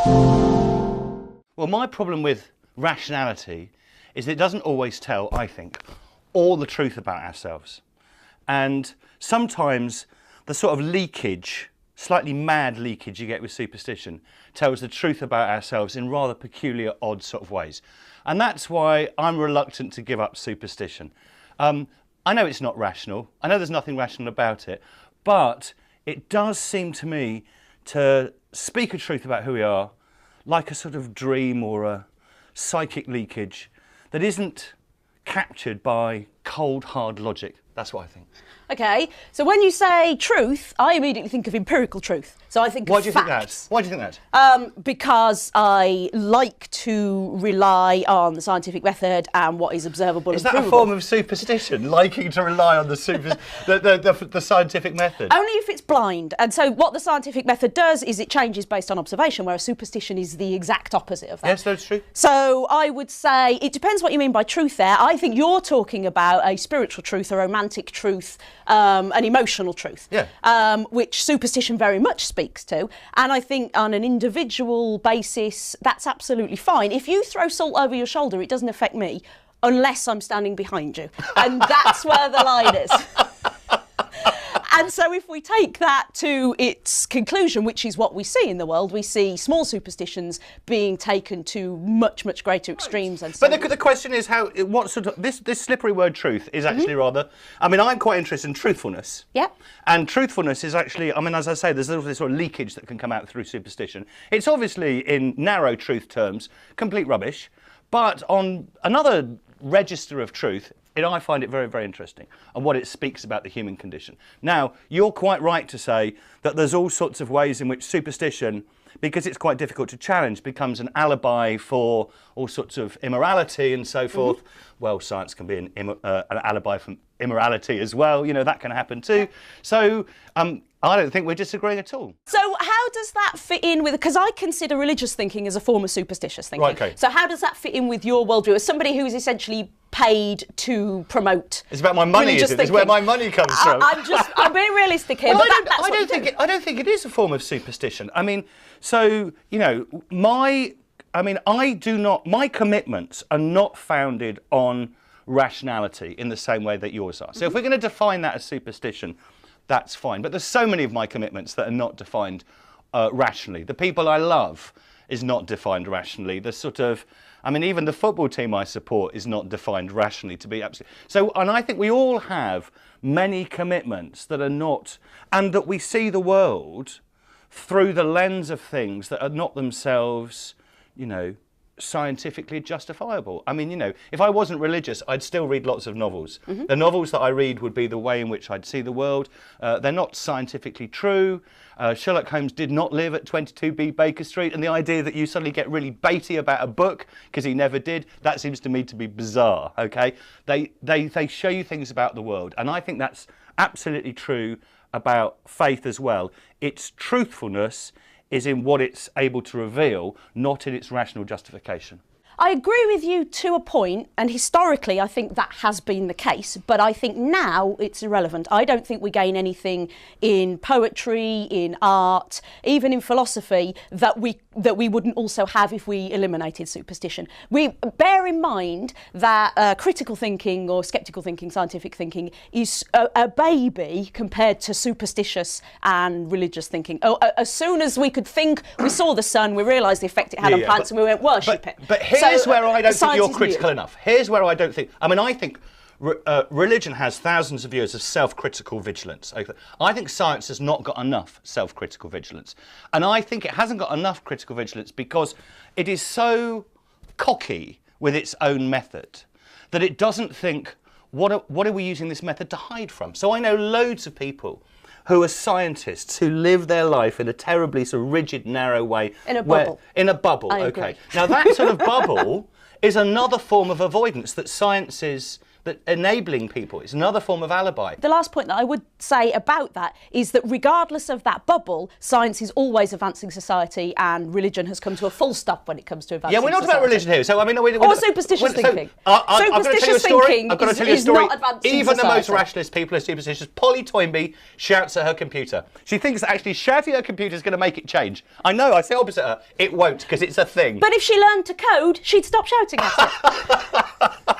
Well, my problem with rationality is it doesn't always tell, I think, all the truth about ourselves. And sometimes the sort of leakage, slightly mad leakage you get with superstition, tells the truth about ourselves in rather peculiar, odd sort of ways. And that's why I'm reluctant to give up superstition. I know it's not rational. I know there's nothing rational about it. But it does seem to me to speak a truth about who we are, like a sort of dream or a psychic leakage that isn't captured by cold, hard logic. That's what I think. Okay, so when you say truth, I immediately think of empirical truth. So I think Why of do you facts. think that? Why do you think that? Because I like to rely on the scientific method and what is observable Is and that provable. a form of superstition, liking to rely on the scientific method? Only if it's blind. And so what the scientific method does is it changes based on observation, whereas superstition is the exact opposite of that. Yes, that's true. So I would say it depends what you mean by truth there. I think you're talking about a spiritual truth, a romantic truth, an emotional truth, which superstition very much speaks to. And I think on an individual basis, that's absolutely fine. If you throw salt over your shoulder, it doesn't affect me unless I'm standing behind you. And that's where the line is. And so if we take that to its conclusion, which is what we see in the world, we see small superstitions being taken to much, much greater extremes. And so but the question is what sort of, this slippery word truth is actually rather, I mean, I'm quite interested in truthfulness. Yeah. And truthfulness is actually, I mean, as I say, there's this sort of leakage that can come out through superstition. It's obviously, in narrow truth terms, complete rubbish. But on another register of truth, I find it very, very interesting and what it speaks about the human condition. Now, you're quite right to say that there's all sorts of ways in which superstition, because it's quite difficult to challenge, becomes an alibi for all sorts of immorality and so forth. Well, science can be an alibi for immorality as well. You know, that can happen too. So I don't think we're disagreeing at all. So how does that fit in with, because I consider religious thinking as a form of superstitious thinking. Right, okay. So how does that fit in with your worldview as somebody who is essentially paid to promote? It's about my money, is it? It's where my money comes from. I'm being realistic here. Well, but I don't think it is a form of superstition. I mean, so, you know, my commitments are not founded on rationality in the same way that yours are. So if we're going to define that as superstition, that's fine. But there's so many of my commitments that are not defined rationally. The people I love is not defined rationally. The sort of, I mean, even the football team I support is not defined rationally, to be absolutely. So, and I think we all have many commitments that are not, and that we see the world through the lens of things that are not themselves, you know, scientifically justifiable. I mean, you know, if I wasn't religious, I'd still read lots of novels. The novels that I read would be the way in which I'd see the world. They're not scientifically true. Sherlock Holmes did not live at 22B Baker Street, and the idea that you suddenly get really baity about a book because he never did, that seems to me to be bizarre, okay? They show you things about the world, and I think that's absolutely true about faith as well. Its truthfulness is in what it's able to reveal, not in its rational justification. I agree with you to a point, and historically I think that has been the case, but I think now it's irrelevant. I don't think we gain anything in poetry, in art, even in philosophy that we wouldn't also have if we eliminated superstition. We bear in mind that critical thinking or skeptical thinking, scientific thinking, is a baby compared to superstitious and religious thinking. As soon as we could think, we saw the sun, we realised the effect it had on plants, and we went worship it. But here's where I don't think you're critical enough. Here's where I don't think, I mean, I think religion has thousands of years of self-critical vigilance. I think science has not got enough self-critical vigilance. And I think it hasn't got enough critical vigilance because it is so cocky with its own method that it doesn't think, what are we using this method to hide from? So I know loads of people who are scientists who live their life in a terribly sort of rigid, narrow way. In a bubble. In a bubble, I okay. agree. Now that sort of bubble is another form of avoidance that science is that enabling people is another form of alibi. The last point that I would say about that is that regardless of that bubble, science is always advancing society, and religion has come to a full stop when it comes to advancing society. Yeah, we're not about religion here. So I mean, or superstitious thinking. Superstitious thinking I've got to tell you a story. Not advancing Even society. the most rationalist people are superstitious. Polly Toynbee shouts at her computer. She thinks that actually shouting at her computer is going to make it change. I know, I say opposite her. It won't, because it's a thing. But if she learned to code, she'd stop shouting at it.